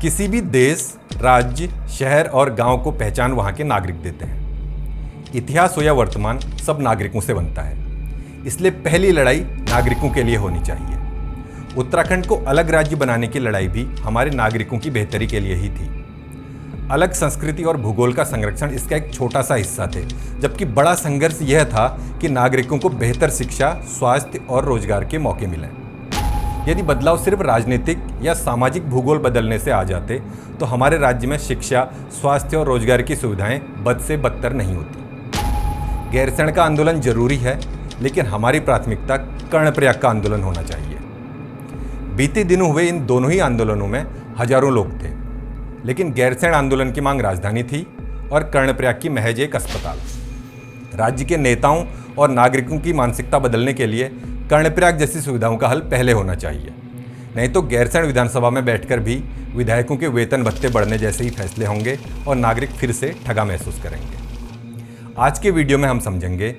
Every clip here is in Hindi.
किसी भी देश, राज्य, शहर और गांव को पहचान वहां के नागरिक देते हैं। इतिहास हो या वर्तमान, सब नागरिकों से बनता है। इसलिए पहली लड़ाई नागरिकों के लिए होनी चाहिए। उत्तराखंड को अलग राज्य बनाने की लड़ाई भी हमारे नागरिकों की बेहतरी के लिए ही थी। अलग संस्कृति और भूगोल का संरक्षण इसका एक छोटा सा हिस्सा थे, जबकि बड़ा संघर्ष यह था कि नागरिकों को बेहतर शिक्षा, स्वास्थ्य और रोजगार के मौके मिलें। यदि बदलाव सिर्फ राजनीतिक या सामाजिक भूगोल बदलने से आ जाते तो हमारे राज्य में शिक्षा, स्वास्थ्य और रोजगार की सुविधाएं बद से बदतर नहीं होती। गैरसैंण का आंदोलन जरूरी है, लेकिन हमारी प्राथमिकता कर्णप्रयाग का आंदोलन होना चाहिए। बीते दिनों हुए इन दोनों ही आंदोलनों में हजारों लोग थे, लेकिन गैरसैंण आंदोलन की मांग राजधानी थी और कर्णप्रयाग की महज एक अस्पताल। राज्य के नेताओं और नागरिकों की मानसिकता बदलने के लिए कर्णप्रयाग जैसी सुविधाओं का हल पहले होना चाहिए, नहीं तो गैरसैंण विधानसभा में बैठकर भी विधायकों के वेतन भत्ते बढ़ने जैसे ही फैसले होंगे और नागरिक फिर से ठगा महसूस करेंगे। आज के वीडियो में हम समझेंगे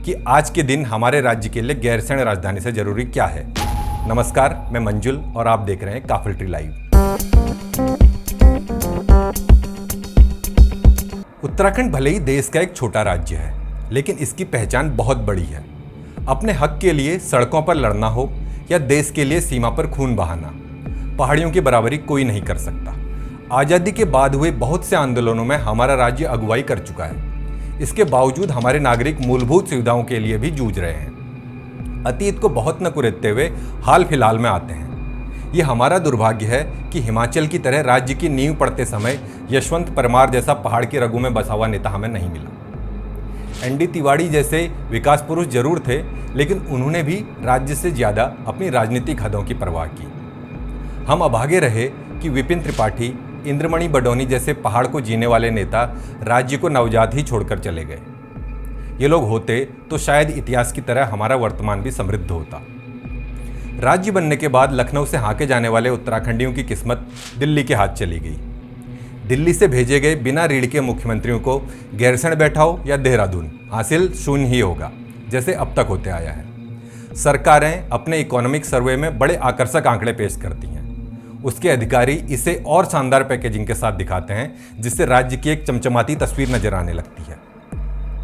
कि आज के दिन हमारे राज्य के लिए गैरसैंण राजधानी से जरूरी क्या है। नमस्कार, मैं मंजुल और आप देख रहे हैं काफिल ट्री लाइव। उत्तराखंड भले ही देश का एक छोटा राज्य है, लेकिन इसकी पहचान बहुत बड़ी है। अपने हक के लिए सड़कों पर लड़ना हो या देश के लिए सीमा पर खून बहाना, पहाड़ियों की बराबरी कोई नहीं कर सकता। आज़ादी के बाद हुए बहुत से आंदोलनों में हमारा राज्य अगुवाई कर चुका है। इसके बावजूद हमारे नागरिक मूलभूत सुविधाओं के लिए भी जूझ रहे हैं। अतीत को बहुत न कुरेदते हुए हाल फिलहाल में आते हैं। ये हमारा दुर्भाग्य है कि हिमाचल की तरह राज्य की नींव पड़ते समय यशवंत परमार जैसा पहाड़ की रगों में बसा हुआ नेता हमें नहीं मिला। एनडी तिवारी जैसे विकास पुरुष जरूर थे, लेकिन उन्होंने भी राज्य से ज्यादा अपनी राजनीतिक हदों की परवाह की। हम अभागे रहे कि विपिन त्रिपाठी, इंद्रमणि बडोनी जैसे पहाड़ को जीने वाले नेता राज्य को नवजात ही छोड़कर चले गए। ये लोग होते तो शायद इतिहास की तरह हमारा वर्तमान भी समृद्ध होता। राज्य बनने के बाद लखनऊ से हाके जाने वाले उत्तराखंडियों की किस्मत दिल्ली के हाथ चली गई। दिल्ली से भेजे गए बिना रीढ़ के मुख्यमंत्रियों को गैरसैंण बैठाओ या देहरादून, हासिल शून्य ही होगा, जैसे अब तक होते आया है। सरकारें अपने इकोनॉमिक सर्वे में बड़े आकर्षक आंकड़े पेश करती हैं। उसके अधिकारी इसे और शानदार पैकेजिंग के साथ दिखाते हैं, जिससे राज्य की एक चमचमाती तस्वीर नजर आने लगती है।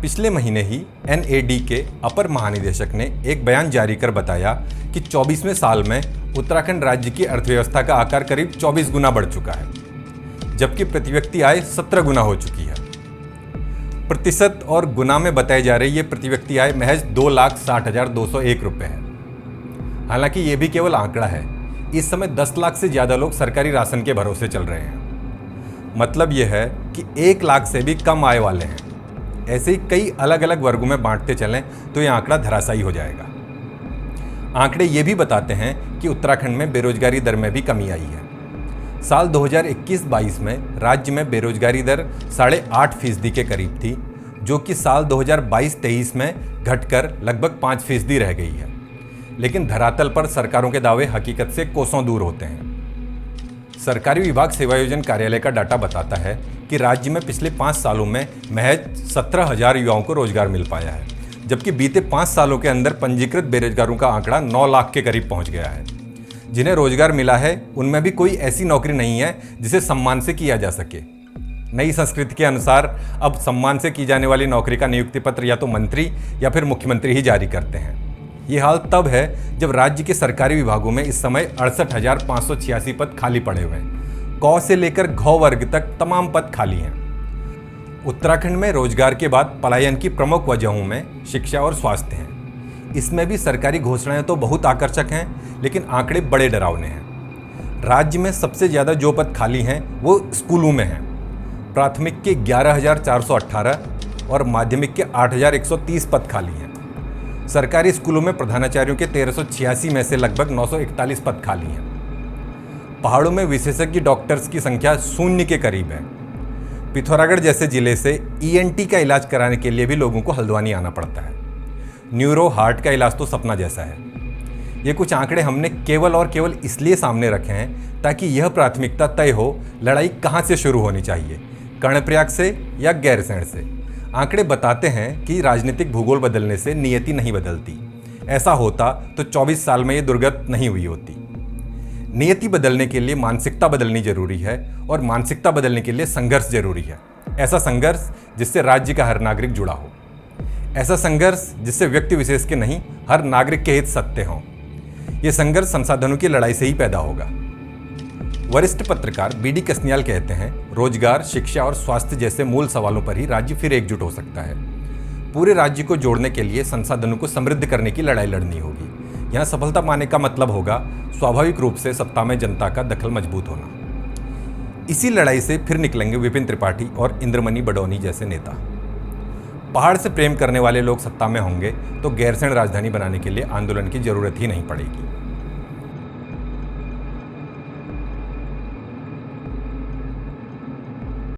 पिछले महीने ही NAD के अपर महानिदेशक ने एक बयान जारी कर बताया कि 24वें साल में उत्तराखंड राज्य की अर्थव्यवस्था का आकार करीब 24 गुना बढ़ चुका है, जबकि प्रति व्यक्ति आय 17 गुना हो चुकी है। प्रतिशत और गुना में बताई जा रही ये प्रति व्यक्ति आय महज 2,60,201 रुपये है। हालांकि ये भी केवल आंकड़ा है। इस समय 10 लाख से ज़्यादा लोग सरकारी राशन के भरोसे चल रहे हैं। मतलब यह है कि 1 लाख से भी कम आय वाले हैं। ऐसे ही कई अलग अलग वर्गों में बांटते चलें तो ये आंकड़ा धराशायी हो जाएगा। आंकड़े ये भी बताते हैं कि उत्तराखंड में बेरोजगारी दर में भी कमी आई है। साल 2021-22 में राज्य में बेरोजगारी दर 8.5% के करीब थी, जो कि साल 2022-23 में घटकर लगभग 5% रह गई है। लेकिन धरातल पर सरकारों के दावे हकीकत से कोसों दूर होते हैं। सरकारी विभाग सेवायोजन कार्यालय का डाटा बताता है कि राज्य में पिछले 5 सालों में महज 17,000 युवाओं को रोजगार मिल पाया है, जबकि बीते 5 सालों के अंदर पंजीकृत बेरोजगारों का आंकड़ा 9 लाख के करीब पहुंच गया है। जिन्हें रोजगार मिला है उनमें भी कोई ऐसी नौकरी नहीं है जिसे सम्मान से किया जा सके। नई संस्कृति के अनुसार अब सम्मान से की जाने वाली नौकरी का नियुक्ति पत्र या तो मंत्री या फिर मुख्यमंत्री ही जारी करते हैं। ये हाल तब है जब राज्य के सरकारी विभागों में इस समय 68,586 पद खाली पड़े हुए हैं। क से लेकर घ वर्ग तक तमाम पद खाली हैं। उत्तराखंड में रोजगार के बाद पलायन की प्रमुख वजहों में शिक्षा और स्वास्थ्य हैं। इसमें भी सरकारी घोषणाएं तो बहुत आकर्षक हैं, लेकिन आंकड़े बड़े डरावने हैं। राज्य में सबसे ज़्यादा जो पद खाली हैं वो स्कूलों में हैं। प्राथमिक के 11,418 और माध्यमिक के 8,130 पद खाली हैं। सरकारी स्कूलों में प्रधानाचार्यों के 1,386 में से लगभग 941 पद खाली हैं। पहाड़ों में विशेषज्ञ डॉक्टर्स की संख्या 0 के करीब है। पिथौरागढ़ जैसे जिले से ENT का इलाज कराने के लिए भी लोगों को हल्द्वानी आना पड़ता है। न्यूरो हार्ट का इलाज तो सपना जैसा है। ये कुछ आंकड़े हमने केवल और केवल इसलिए सामने रखे हैं ताकि यह प्राथमिकता तय हो लड़ाई कहाँ से शुरू होनी चाहिए, कर्णप्रयाग से या गैरसैंण से। आंकड़े बताते हैं कि राजनीतिक भूगोल बदलने से नियति नहीं बदलती। ऐसा होता तो 24 साल में ये दुर्गत नहीं हुई होती। नियति बदलने के लिए मानसिकता बदलनी जरूरी है और मानसिकता बदलने के लिए संघर्ष जरूरी है। ऐसा संघर्ष जिससे राज्य का हर नागरिक जुड़ा हो, ऐसा संघर्ष जिससे व्यक्ति विशेष के नहीं हर नागरिक के हित सत्य हों। ये संघर्ष संसाधनों की लड़ाई से ही पैदा होगा। वरिष्ठ पत्रकार बी डी कसनियाल कहते हैं, रोजगार, शिक्षा और स्वास्थ्य जैसे मूल सवालों पर ही राज्य फिर एकजुट हो सकता है। पूरे राज्य को जोड़ने के लिए संसाधनों को समृद्ध करने की लड़ाई लड़नी होगी। यहाँ सफलता पाने का मतलब होगा स्वाभाविक रूप से सत्ता में जनता का दखल मजबूत होना। इसी लड़ाई से फिर निकलेंगे विपिन त्रिपाठी और इंद्रमणि बडौनी जैसे नेता। पहाड़ से प्रेम करने वाले लोग सत्ता में होंगे तो गैरसैंण राजधानी बनाने के लिए आंदोलन की जरूरत ही नहीं पड़ेगी।